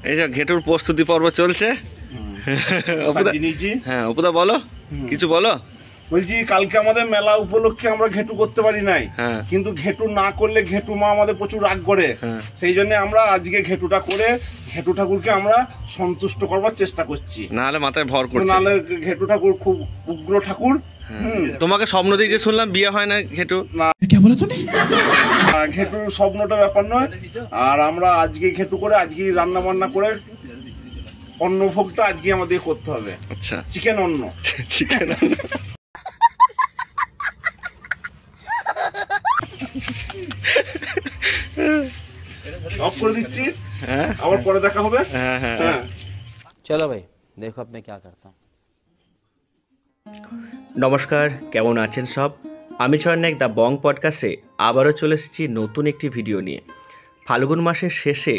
এই যে ঘেটুর প্রস্তুতি পর্ব চলছে। হ্যাঁ অপুদা বলো, কিছু বলো। বলছি কালকে আমাদের মেলা উপলক্ষে আমরা ঘেটু করতে পারি নাই, কিন্তু ঘেটু না করলে ঘেটু মা আমাদের প্রচুর রাগ করে। সেই জন্য আমরা আজকে ঘেটুটা করে ঘেটু ঠাকুরকে আমরা সন্তুষ্ট করবার চেষ্টা করছি। নাহলে মাথায় ভর করছে, নাহলে ঘেটু ঠাকুর খুব উগ্র ঠাকুর। তোমাকে স্বপ্ন দিয়ে যে শুনলাম বিয়ে হয় না ঘেটু, না ঘেটুর স্বপ্নটা ব্যাপার নয়। আর আমরা আজকে ঘেটু করে আজকে রান্না বান্না করে অন্ন ভোগটা আজকে আমাদের করতে হবে। আচ্ছা, চিকেন অন্ন। চিকেন অফ করে দিচ্ছি, আবার পরে দেখা হবে। চলো ভাই দেখো আপনি কি করতাম। নমস্কার, কেমন আছেন সব? আমি চয়ন দা বং পডকাস্টে আবারও চলে এসেছি নতুন একটি ভিডিও নিয়ে। ফাল্গুন মাসের শেষে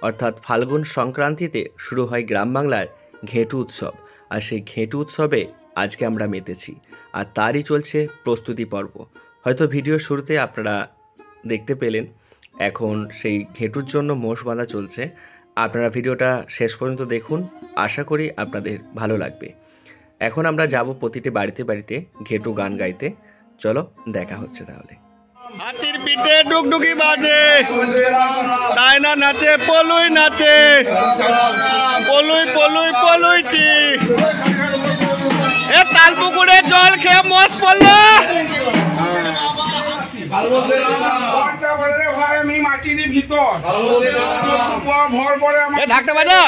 অর্থাৎ ফাল্গুন সংক্রান্তিতে শুরু হয় গ্রাম বাংলার ঘেটু উৎসব। আর সেই ঘেটু উৎসবে আজকে আমরা মেতেছি, আর তারই চলছে প্রস্তুতি পর্ব। হয়তো ভিডিও শুরুতে আপনারা দেখতে পেলেন এখন সেই ঘেটুর জন্য মোষ বাঁধা চলছে। আপনারা ভিডিওটা শেষ পর্যন্ত দেখুন, আশা করি আপনাদের ভালো লাগবে। এখন আমরা যাব প্রতিটি বাড়িতে বাড়িতে ঘেটু গান গাইতে। চলো দেখা হচ্ছে তাহলে। হাতির পিঠে ডুগডুগি বাজে, তাই না নাচে পলুই নাচে, পলুই পলুই পলুইটি। এ তাল পুকুরে জল খেয়ে মোষ পড়লো। আমি মাটির ভিতর ঢাকটা বাজা।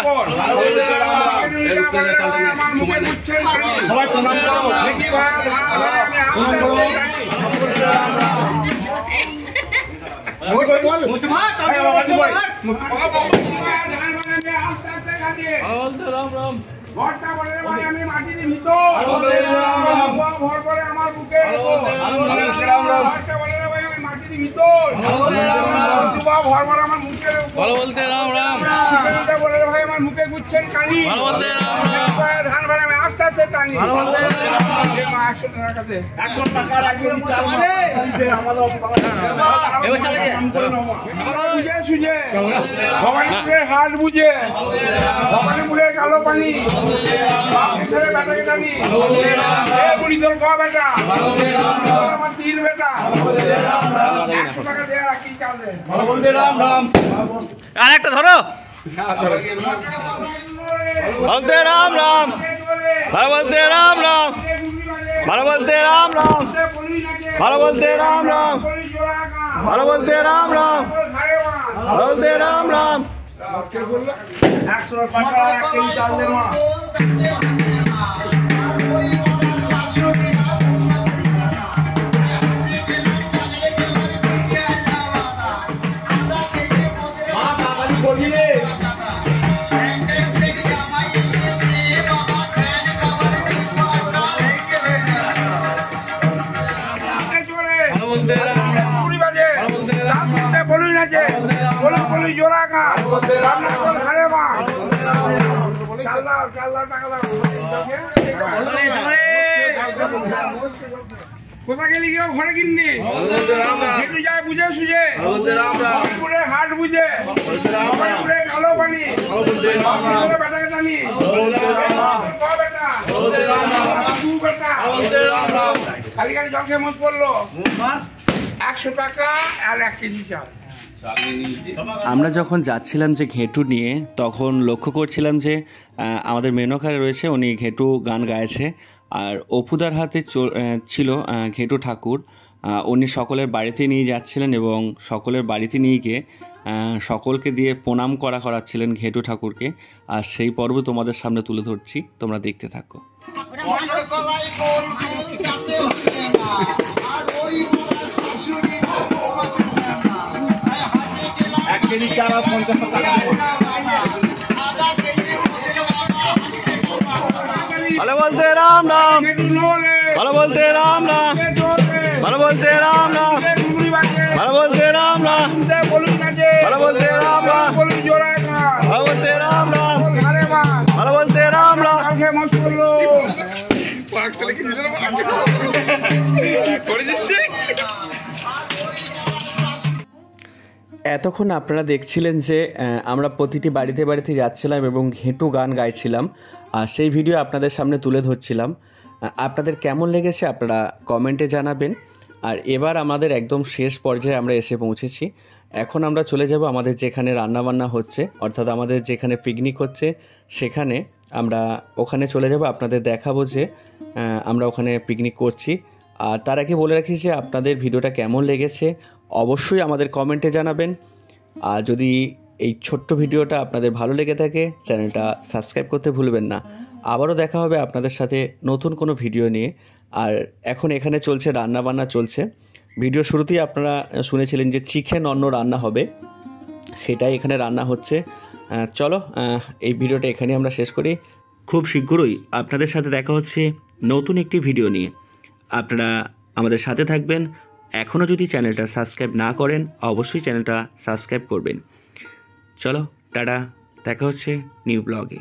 আমি মাটির ভিতর ভর করে আমার বুকে ভালো বলতে রাম রাম, ভাই আমার মুখে গুচ্ছেন কানি, ধান ভাড়া আমি আস্তে আস্তে টানি। 100 টাকার একজন চাল বুঝে সুঝে ভবানীপুরের হাট বুঝে, ভবানীপুরের কালো পানি বেটাকে টানি। বুড়ি তোর ক বেটা, আমার 3 বেটা। 100 টাকা দেয়া রাখি চালে। ভালো বলতে রাম রাম। আর একটা ধরো। বলতে রাম রাম, ভালো বলতে রাম রাম, ভালো বলতে রাম রাম, ভালো বলতে রাম রাম, ভালো বলতে রাম রাম, ভালো বলতে রাম রাম। 100 টাকা এক কেজি চাল দে মা। কোথা গেলি কেউ ঘরে কিননি, ঘেটু যায় বুঝে সুঝে, হাট বুঝে, কালো পানি বেটাকে জানি। খালি খালি জল খেয়ে মোট পড়লো। 100 টাকা আর 1 কেজি চাল। আমরা যখন যাচ্ছিলাম যে ঘেটু নিয়ে, তখন লক্ষ্য করছিলাম যে আমাদের মেনকারে রয়েছে, উনি ঘেটু গান গাইছে। আর অপুদার হাতে ছিল ঘেটু ঠাকুর। উনি সকলের বাড়িতে নিয়ে যাচ্ছিলেন এবং সকলের বাড়িতে নিয়ে গিয়ে সকলকে দিয়ে প্রণাম করাচ্ছিলেন ঘেটু ঠাকুরকে। আর সেই পর্ব তোমাদের সামনে তুলে ধরছি, তোমরা দেখতে থাকো। ভালো বলতে রাম রাম, ভালো বলতে রাম রাম, ভালো বলতে রাম রাম, ভালো বলতে রাম রাম, ভালো বলতে রাম রাম, ভালো বলতে রাম রাম, ভালো বলতে রাম রাম। এতক্ষণ আপনারা দেখছিলেন যে আমরা প্রতিটি বাড়িতে বাড়িতে যাচ্ছিলাম এবং হেঁটু গান গাইছিলাম, আর সেই ভিডিও আপনাদের সামনে তুলে ধরছিলাম। আপনাদের কেমন লেগেছে আপনারা কমেন্টে জানাবেন। আর এবার আমাদের একদম শেষ পর্যায়ে আমরা এসে পৌঁছেছি। এখন আমরা চলে যাব আমাদের যেখানে রান্নাবান্না হচ্ছে, অর্থাৎ আমাদের যেখানে পিকনিক হচ্ছে সেখানে আমরা ওখানে চলে যাব, আপনাদের দেখাবো যে আমরা ওখানে পিকনিক করছি। আর তার আগে বলে রাখি যে আপনাদের ভিডিওটা কেমন লেগেছে অবশ্যই আমাদের কমেন্টে জানাবেন। আর যদি এই ছোট্ট ভিডিওটা আপনাদের ভালো লেগে থাকে চ্যানেলটা সাবস্ক্রাইব করতে ভুলবেন না। আবারও দেখা হবে আপনাদের সাথে নতুন কোনো ভিডিও নিয়ে। আর এখন এখানে চলছে রান্নাবান্না চলছে। ভিডিও শুরুতেই আপনারা শুনেছিলেন যে চিকেন অন্য রান্না হবে, সেটাই এখানে রান্না হচ্ছে। চলো এই ভিডিওটা এখানে আমরা শেষ করি। খুব শীঘ্রই আপনাদের সাথে দেখা হচ্ছে নতুন একটি ভিডিও নিয়ে। আপনারা আমাদের সাথে থাকবেন। এখনও যদি চ্যানেলটা সাবস্ক্রাইব না করেন অবশ্যই চ্যানেলটা সাবস্ক্রাইব করবেন। চলো টাটা, দেখা হচ্ছে নিউ ব্লগে।